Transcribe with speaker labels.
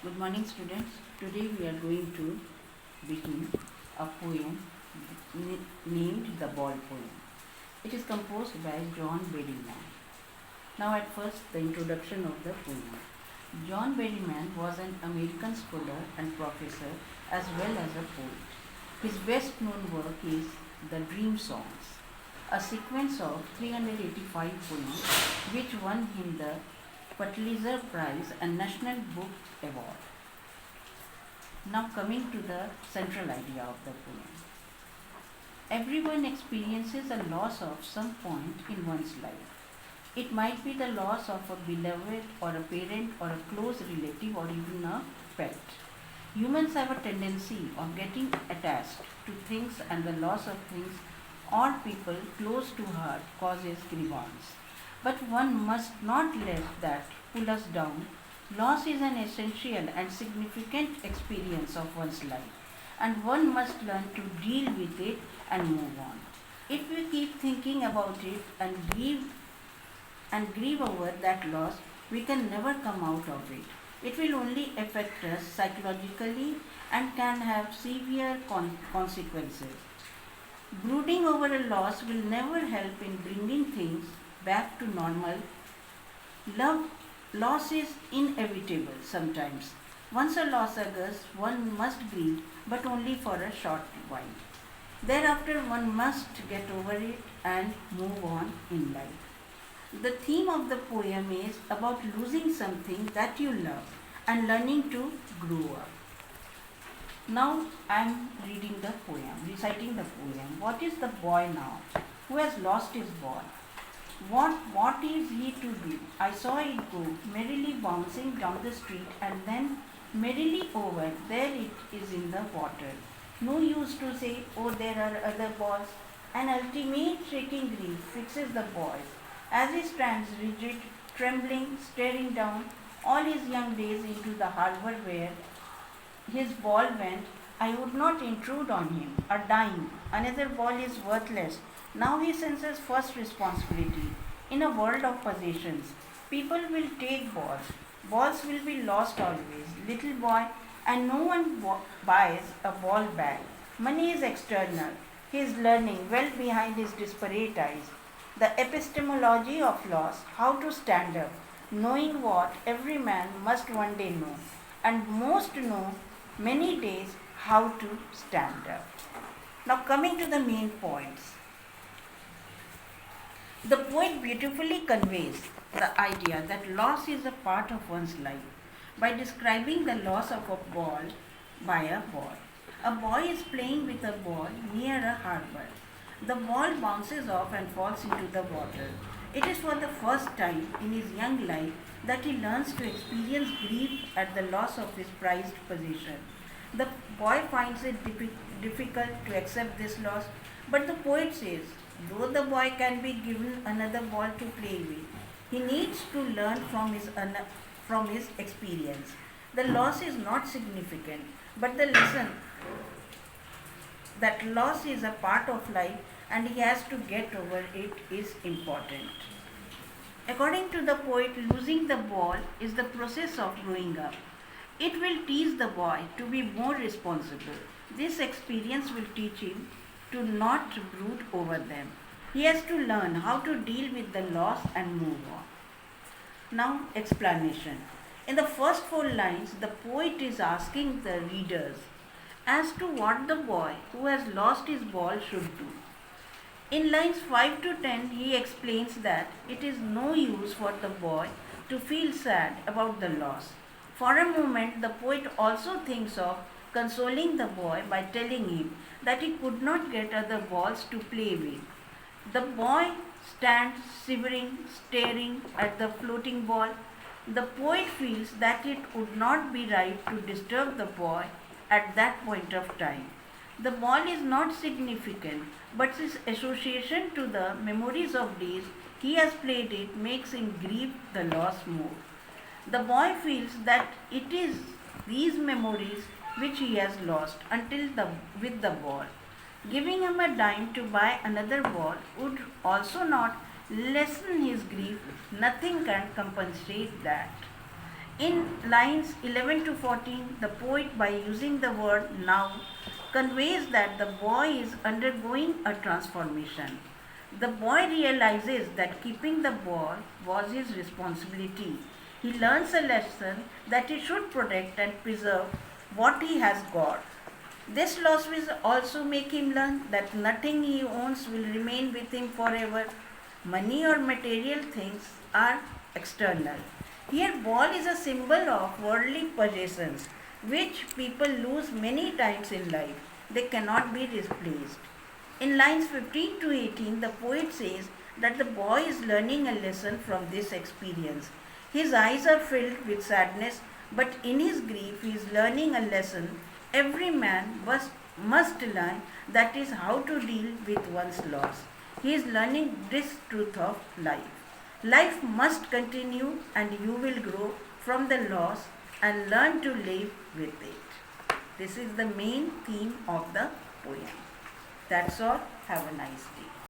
Speaker 1: Good morning, students. Today we are going to begin a poem named The Ball Poem. It is composed by John Berryman. Now, at first, the introduction of the poem. John Berryman was an American scholar and professor as well as a poet. His best known work is The Dream Songs, a sequence of 385 poems which won him the Pulitzer Prize and National Book Award. Now coming to the central idea of the poem. Everyone experiences a loss of some point in one's life. It might be the loss of a beloved or a parent or a close relative or even a pet. Humans have a tendency of getting attached to things, and the loss of things or people close to heart causes grievance. But one must not let that pull us down. Loss is an essential and significant experience of one's life, and one must learn to deal with it and move on. If we keep thinking about it and grieve over that loss, we can never come out of it. It will only affect us psychologically and can have severe consequences. Brooding over a loss will never help in bringing things back to normal. Loss is inevitable sometimes. Once a loss occurs, one must grieve, but only for a short while. Thereafter, one must get over it and move on in life. The theme of the poem is about losing something that you love and learning to grow up. Now I am reading the poem, reciting the poem. What is the boy now who has lost his ball? What is he to do? I saw it go, merrily bouncing down the street, and then merrily over. There it is in the water. No use to say, oh, there are other balls. An ultimate shaking grief fixes the boy as he stands rigid, trembling, staring down all his young days into the harbor where his ball went. I would not intrude on him. A dime, another ball is worthless. Now he senses first responsibility. In a world of possessions, people will take balls. Balls will be lost always. Little boy, and no one buys a ball back. Money is external. He is learning well behind his disparate eyes. The epistemology of loss, how to stand up, knowing what every man must one day know, and most know many days how to stand up. Now coming to the main points. The poet beautifully conveys the idea that loss is a part of one's life by describing the loss of a ball by a boy. A boy is playing with a ball near a harbor. The ball bounces off and falls into the water. It is for the first time in his young life that he learns to experience grief at the loss of his prized possession. The boy finds it difficult to accept this loss, but the poet says, though the boy can be given another ball to play with, he needs to learn from his experience. The loss is not significant, but the lesson that loss is a part of life and he has to get over it is important. According to the poet, losing the ball is the process of growing up. It will teach the boy to be more responsible. This experience will teach him to not brood over them. He has to learn how to deal with the loss and move on. Now, explanation. In the first 4 lines, the poet is asking the readers as to what the boy who has lost his ball should do. In lines 5 to 10, he explains that it is no use for the boy to feel sad about the loss. For a moment, the poet also thinks of consoling the boy by telling him that he could not get other balls to play with. The boy stands shivering, staring at the floating ball. The poet feels that it would not be right to disturb the boy at that point of time. The ball is not significant, but his association to the memories of days he has played it makes him grieve the loss more. The boy feels that it is these memories which he has lost with the ball. Giving him a dime to buy another ball would also not lessen his grief. Nothing can compensate that. In lines 11 to 14, the poet, by using the word now, conveys that the boy is undergoing a transformation. The boy realizes that keeping the ball was his responsibility. He learns a lesson that he should protect and preserve what he has got. This loss will also make him learn that nothing he owns will remain with him forever. Money or material things are external. Here, ball is a symbol of worldly possessions, which people lose many times in life. They cannot be replaced. In lines 15 to 18, the poet says that the boy is learning a lesson from this experience. His eyes are filled with sadness, but in his grief, he is learning a lesson every man must learn, that is, how to deal with one's loss. He is learning this truth of life. Life must continue, and you will grow from the loss and learn to live with it. This is the main theme of the poem. That's all. Have a nice day.